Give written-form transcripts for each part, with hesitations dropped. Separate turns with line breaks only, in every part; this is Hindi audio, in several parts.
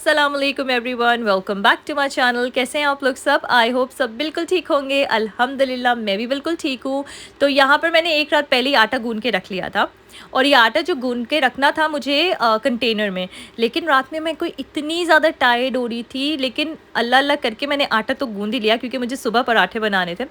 अस्सलाम वालेकुम everyone, welcome back to my channel. कैसे हैं आप लोग सब? आई होप सब बिल्कुल ठीक होंगे। अल्हम्दुलिल्लाह मैं भी बिल्कुल ठीक हूँ। तो यहाँ पर मैंने एक रात पहले ही आटा गूंद के रख लिया था, और ये आटा जो गूंद के रखना था मुझे कंटेनर में, लेकिन रात में मैं कोई इतनी ज़्यादा टायर्ड हो रही थी, लेकिन अल्लाह अल्लाह करके मैंने आटा तो गूंद ही लिया क्योंकि मुझे सुबह पराठे बनाने थे।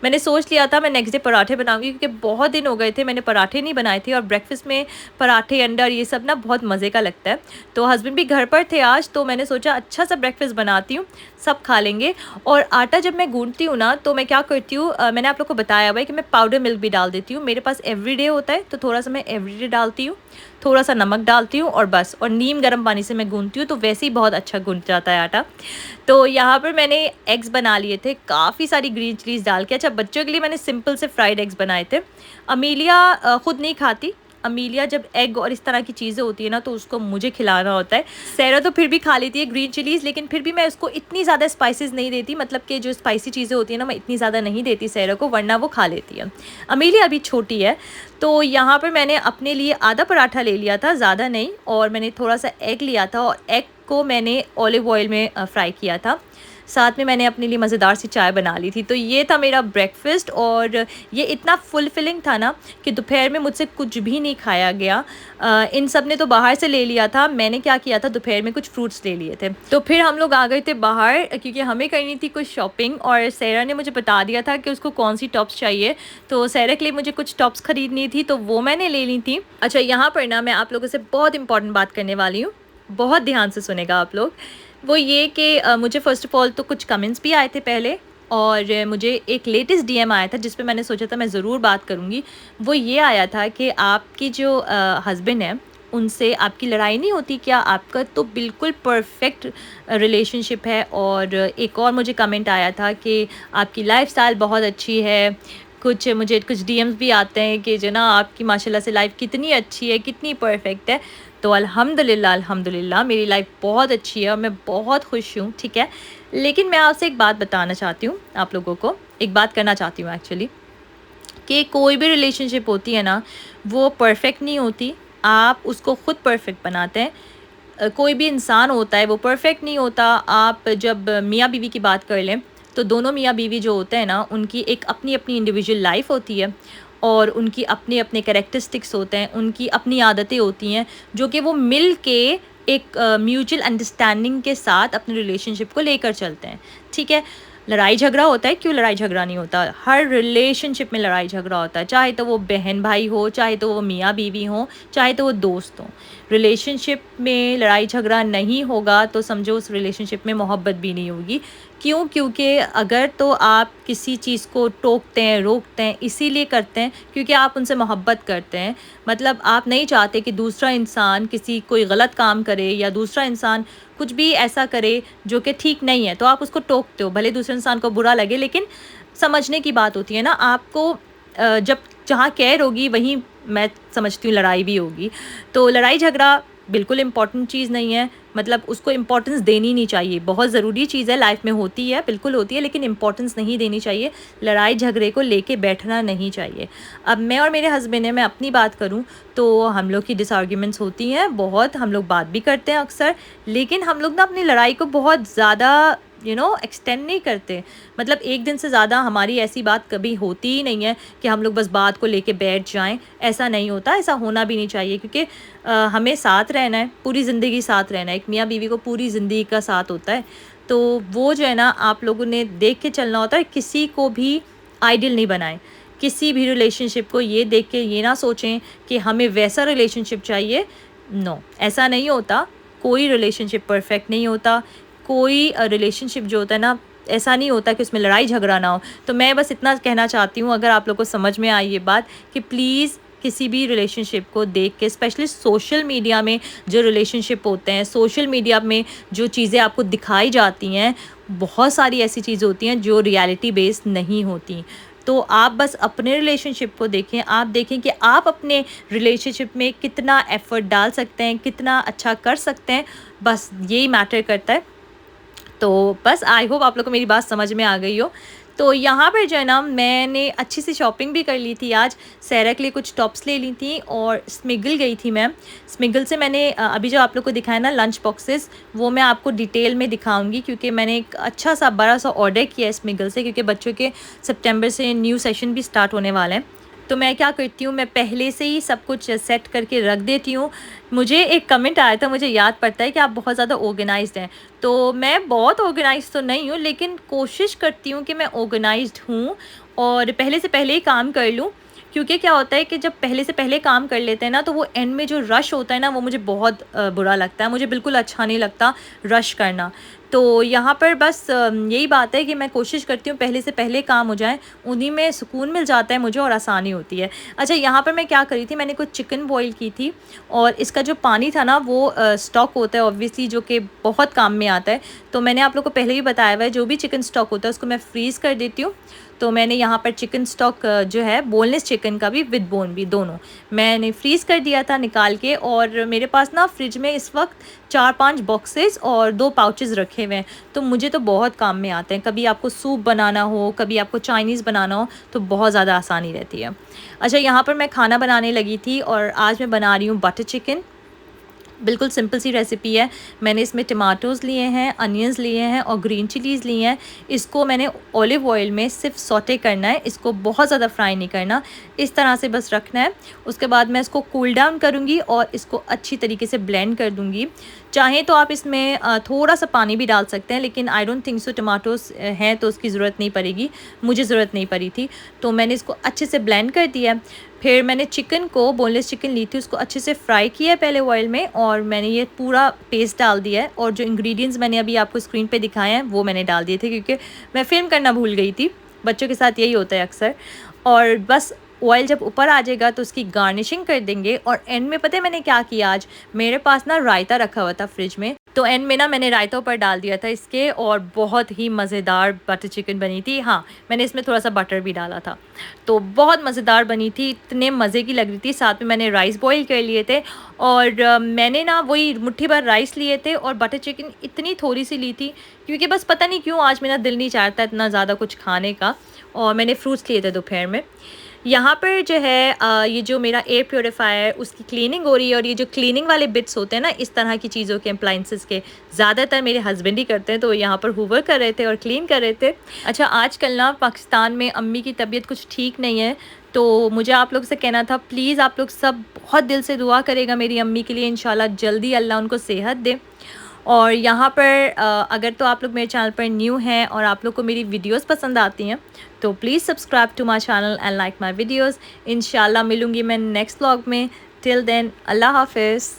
मैंने सोच लिया था मैं नेक्स्ट डे पराठे बनाऊंगी क्योंकि बहुत दिन हो गए थे मैंने पराठे नहीं बनाए थे, और ब्रेकफास्ट में पराठे अंडा ये सब ना बहुत मज़े का लगता है। तो हस्बैंड भी घर पर थे आज, तो मैंने सोचा अच्छा सा ब्रेकफास्ट बनाती हूँ, सब खा लेंगे। और आटा जब मैं गूंदती हूँ ना तो मैं क्या करती हूँ, मैंने आप लोग को बताया हुआ है कि मैं पाउडर मिल्क भी डाल देती हूँ। मेरे पास एवरीडे होता है तो थोड़ा सा मैं एवरीडे डालती हूँ, थोड़ा सा नमक डालती हूँ और बस, और नीम गर्म पानी से मैं गूंदती हूँ, तो वैसे ही बहुत अच्छा गूंद जाता है आटा। तो यहाँ पर मैंने एग्स बना लिए थे काफ़ी सारी ग्रीन चिलीज़ डाल के। अच्छा, बच्चों के लिए मैंने सिंपल से फ्राइड एग्स बनाए थे। अमीलिया ख़ुद नहीं खाती। अमीलिया जब एग और इस तरह की चीज़ें होती है ना तो उसको मुझे खिलाना होता है। सैरा तो फिर भी खा लेती है ग्रीन चिलीज़, लेकिन फिर भी मैं उसको इतनी ज़्यादा स्पाइसेस नहीं देती, मतलब कि जो स्पाइसी चीज़ें होती है ना मैं इतनी ज़्यादा नहीं देती सैरा को, वरना वो खा लेती है। अमीलिया अभी छोटी है। तो यहाँ पर मैंने अपने लिए आधा पराठा ले लिया था, ज़्यादा नहीं, और मैंने थोड़ा सा एग लिया था और एग को मैंने ऑलिव ऑयल में फ्राई किया था। साथ में मैंने अपने लिए मज़ेदार सी चाय बना ली थी। तो ये था मेरा ब्रेकफास्ट, और ये इतना फुलफिलिंग था ना कि दोपहर में मुझसे कुछ भी नहीं खाया गया। इन सब ने तो बाहर से ले लिया था, मैंने क्या किया था दोपहर में कुछ फ्रूट्स ले लिए थे। तो फिर हम लोग आ गए थे बाहर क्योंकि हमें करनी थी कुछ शॉपिंग, और सैरा ने मुझे बता दिया था कि उसको कौन सी टॉप्स चाहिए। तो सैरा के लिए मुझे कुछ टॉप्स ख़रीदनी थी तो वो मैंने ले ली थी। अच्छा, यहाँ पर ना मैं आप लोगों से बहुत इंपॉर्टेंट बात करने वाली हूँ, बहुत ध्यान से सुनेगा आप लोग। वो ये कि मुझे फ़र्स्ट ऑफ़ ऑल तो कुछ कमेंट्स भी आए थे पहले, और मुझे एक लेटेस्ट डीएम आया था जिस पे मैंने सोचा था मैं ज़रूर बात करूँगी। वो ये आया था कि आपकी जो हस्बैंड है उनसे आपकी लड़ाई नहीं होती क्या? आपका तो बिल्कुल परफेक्ट रिलेशनशिप है। और एक और मुझे कमेंट आया था कि आपकी लाइफ़स्टाइल बहुत अच्छी है। मुझे कुछ डीएम्स भी आते हैं कि जो ना आपकी माशाल्लाह से लाइफ कितनी अच्छी है, कितनी परफेक्ट है। तो अल्हम्दुलिल्लाह अल्हम्दुलिल्लाह मेरी लाइफ बहुत अच्छी है और मैं बहुत खुश हूँ, ठीक है। लेकिन मैं आपसे एक बात बताना चाहती हूँ, आप लोगों को एक बात करना चाहती हूँ एक्चुअली, कि कोई भी रिलेशनशिप होती है ना वो परफेक्ट नहीं होती, आप उसको ख़ुद परफेक्ट बनाते हैं। कोई भी इंसान होता है वो परफेक्ट नहीं होता। आप जब मियाँ बीवी की बात कर लें तो दोनों मियाँ बीवी जो होते हैं ना उनकी एक अपनी अपनी इंडिविजुअल लाइफ होती है, और उनकी अपने अपने कैरेक्टरिस्टिक्स होते हैं, उनकी अपनी आदतें होती हैं, जो कि वो मिल के एक म्यूचुअल अंडरस्टैंडिंग के साथ अपने रिलेशनशिप को लेकर चलते हैं, ठीक है। लड़ाई झगड़ा होता है, क्यों लड़ाई झगड़ा नहीं होता? हर रिलेशनशिप में लड़ाई झगड़ा होता है, चाहे तो वो बहन भाई हो, चाहे तो वो मियाँ बीवी हो, चाहे तो वो दोस्त हो। रिलेशनशिप में लड़ाई झगड़ा नहीं होगा तो समझो उस रिलेशनशिप में मोहब्बत भी नहीं होगी। क्यों? क्योंकि अगर तो आप किसी चीज़ को टोकते हैं, रोकते हैं, इसीलिए करते हैं क्योंकि आप उनसे मोहब्बत करते हैं। मतलब आप नहीं चाहते कि दूसरा इंसान कोई गलत काम करे या दूसरा इंसान कुछ भी ऐसा करे जो कि ठीक नहीं है, तो आप उसको टोकते हो। भले दूसरे इंसान को बुरा लगे, लेकिन समझने की बात होती है ना। आपको जब जहाँ केयर होगी वहीं मैं समझती हूँ लड़ाई भी होगी। तो लड़ाई झगड़ा बिल्कुल इम्पॉर्टेंट चीज़ नहीं है, मतलब उसको इम्पोर्टेंस देनी नहीं चाहिए। बहुत ज़रूरी चीज़ है, लाइफ में होती है, बिल्कुल होती है, लेकिन इम्पोर्टेंस नहीं देनी चाहिए। लड़ाई झगड़े को लेके बैठना नहीं चाहिए। अब मैं और मेरे हस्बैंड है, मैं अपनी बात करूं तो हम लोग की डिसआर्ग्यूमेंट्स होती हैं बहुत, हम लोग बात भी करते हैं अक्सर, लेकिन हम लोग ना अपनी लड़ाई को बहुत ज़्यादा एक्सटेंड नहीं करते। मतलब एक दिन से ज़्यादा हमारी ऐसी बात कभी होती ही नहीं है कि हम लोग बस बात को लेके बैठ जाएं। ऐसा नहीं होता, ऐसा होना भी नहीं चाहिए, क्योंकि हमें साथ रहना है, पूरी ज़िंदगी साथ रहना है। एक मियाँ बीवी को पूरी ज़िंदगी का साथ होता है, तो वो जो है ना आप लोगों ने देख के चलना होता है। किसी को भी आइडियल नहीं बनाएं। किसी भी रिलेशनशिप को ये देख के ये ना सोचें कि हमें वैसा रिलेशनशिप चाहिए। नो, ऐसा नहीं होता। कोई रिलेशनशिप परफेक्ट नहीं होता। कोई रिलेशनशिप जो होता है ना, ऐसा नहीं होता कि उसमें लड़ाई झगड़ा ना हो। तो मैं बस इतना कहना चाहती हूँ, अगर आप लोग को समझ में आई ये बात, कि प्लीज़ किसी भी रिलेशनशिप को देख के, स्पेशली सोशल मीडिया में जो रिलेशनशिप होते हैं, सोशल मीडिया में जो चीज़ें आपको दिखाई जाती हैं, बहुत सारी ऐसी चीज़ें होती हैं जो रियलिटी बेस्ड नहीं होती। तो आप बस अपने रिलेशनशिप को देखें, आप देखें कि आप अपने रिलेशनशिप में कितना एफ़र्ट डाल सकते हैं, कितना अच्छा कर सकते हैं, बस यही मैटर करता है। तो बस आई होप आप लोग को मेरी बात समझ में आ गई हो। तो यहाँ पर जो है ना मैंने अच्छी सी शॉपिंग भी कर ली थी आज। सहरा के लिए कुछ टॉप्स ले ली थी और स्मिगल गई थी मैं। स्मिगल से मैंने अभी जो आप लोग को दिखाया ना लंच बॉक्सेस, वो मैं आपको डिटेल में दिखाऊंगी क्योंकि मैंने एक अच्छा सा बड़ा सा ऑर्डर किया है स्मिगल से, क्योंकि बच्चों के सितंबर से न्यू सेशन भी स्टार्ट होने वाला है। तो मैं क्या करती हूँ, मैं पहले से ही सब कुछ सेट करके रख देती हूँ। मुझे एक कमेंट आया था, मुझे याद पड़ता है कि आप बहुत ज़्यादा ऑर्गेनाइज्ड हैं। तो मैं बहुत ऑर्गेनाइज्ड तो नहीं हूँ, लेकिन कोशिश करती हूँ कि मैं ऑर्गेनाइज्ड हूँ और पहले से पहले ही काम कर लूँ। क्योंकि क्या होता है कि जब पहले से पहले काम कर लेते हैं ना, तो वो एंड में जो रश होता है ना, वो मुझे बहुत बुरा लगता है। मुझे बिल्कुल अच्छा नहीं लगता रश करना। तो यहाँ पर बस यही बात है कि मैं कोशिश करती हूँ पहले से पहले काम हो जाए, उन्हीं में सुकून मिल जाता है मुझे और आसानी होती है। अच्छा, यहाँ पर मैं क्या करी थी, मैंने कुछ चिकन बॉईल की थी और इसका जो पानी था ना वो स्टॉक होता है ऑब्वियसली, जो कि बहुत काम में आता है। तो मैंने आप लोग को पहले ही बताया हुआ है, जो भी चिकन स्टॉक होता है उसको मैं फ्रीज़ कर देती हूँ। तो मैंने यहाँ पर चिकन स्टॉक जो है बोनलेस चिकन का भी विद बोन भी दोनों मैंने फ्रीज़ कर दिया था निकाल के। और मेरे पास ना फ्रिज में इस वक्त 4-5 बॉक्सेस और 2 पाउचेस रखे हुए हैं। तो मुझे तो बहुत काम में आते हैं। कभी आपको सूप बनाना हो, कभी आपको चाइनीज़ बनाना हो, तो बहुत ज़्यादा आसानी रहती है। अच्छा, यहाँ पर मैं खाना बनाने लगी थी और आज मैं बना रही हूँ बटर चिकन। बिल्कुल सिंपल सी रेसिपी है। मैंने इसमें टमाटोज़ लिए हैं, अनियंस लिए हैं और ग्रीन चिलीज़ लिए हैं। इसको मैंने ऑलिव ऑयल में सिर्फ सौटे करना है, इसको बहुत ज़्यादा फ्राई नहीं करना, इस तरह से बस रखना है। उसके बाद मैं इसको कूल डाउन करूँगी और इसको अच्छी तरीके से ब्लेंड कर दूँगी। चाहें तो आप इसमें थोड़ा सा पानी भी डाल सकते हैं, लेकिन I don't think so, tomatoes हैं तो उसकी ज़रूरत नहीं पड़ेगी। मुझे ज़रूरत नहीं पड़ी थी, तो मैंने इसको अच्छे से ब्लेंड कर दिया। फिर मैंने चिकन को, बोनलेस चिकन ली थी, उसको अच्छे से फ्राई किया है पहले ऑयल में और मैंने ये पूरा पेस्ट डाल दिया है। और जो इंग्रेडिएंट्स मैंने अभी आपको स्क्रीन पे दिखाए हैं वो मैंने डाल दिए थे, क्योंकि मैं फिल्म करना भूल गई थी। बच्चों के साथ यही होता है अक्सर। और बस ऑयल जब ऊपर आ जाएगा तो उसकी गार्निशिंग कर देंगे। और एंड में पता है मैंने क्या किया, आज मेरे पास ना रायता रखा हुआ था फ्रिज में, तो एंड में ना मैंने रायता ऊपर डाल दिया था इसके और बहुत ही मज़ेदार बटर चिकन बनी थी। हाँ, मैंने इसमें थोड़ा सा बटर भी डाला था, तो बहुत मज़ेदार बनी थी, इतने मज़े की लग रही थी। साथ में मैंने राइस बॉईल कर लिए थे और मैंने ना वही मुट्ठी भर राइस लिए थे और बटर चिकन इतनी थोड़ी सी ली थी, क्योंकि बस पता नहीं क्यों आज मेरा दिल नहीं चाहता इतना ज़्यादा कुछ खाने का। और मैंने फ्रूट्स लिए थे दोपहर में। यहाँ पर जो है ये जो मेरा एयर प्योरीफायर उसकी क्लीनिंग हो रही है। और ये जो क्लीनिंग वाले बिट्स होते हैं ना इस तरह की चीज़ों के, अप्लाइंसेस के, ज़्यादातर मेरे हस्बैंड ही करते हैं। तो यहाँ पर हूवर कर रहे थे और क्लीन कर रहे थे। अच्छा, आजकल ना पाकिस्तान में अम्मी की तबीयत कुछ ठीक नहीं है, तो मुझे आप लोग से कहना था, प्लीज़ आप लोग सब बहुत दिल से दुआ करेगा मेरी अम्मी के लिए, इंशाल्लाह जल्दी अल्लाह उनको सेहत दे। और यहाँ पर अगर तो आप लोग मेरे चैनल पर न्यू हैं और आप लोग को मेरी वीडियोस पसंद आती हैं तो please subscribe to my channel and like my videos. इंशाल्लाह मिलूँगी मैं नेक्स्ट व्लॉग में। टिल देन, अल्लाह हाफिज़।